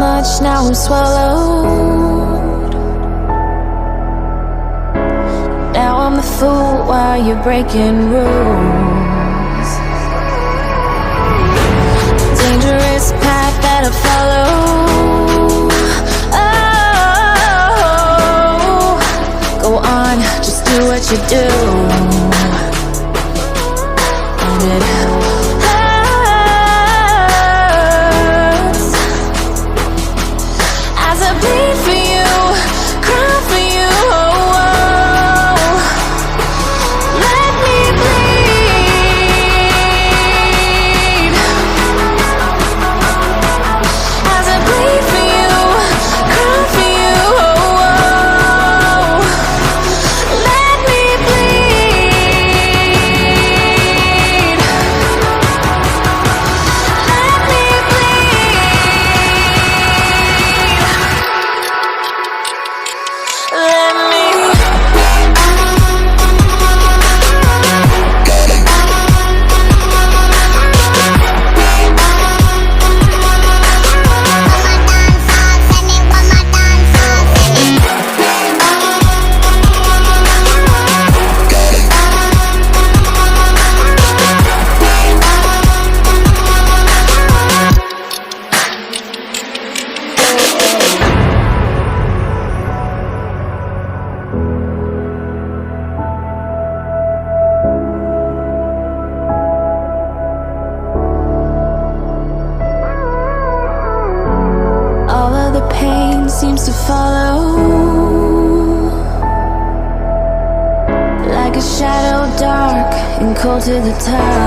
much, now I'm swallowed. Now I'm the fool while you're breaking rules. Dangerous path that I follow. Oh, go on, just do what you do. And it hurts as I bleed for you, cry for you. Oh, let me bleed as I bleed for you, cry for you. Oh, let me bleed. Let me bleed. Let me. All of the pain seems to follow like a shadow, dark and cold to the touch.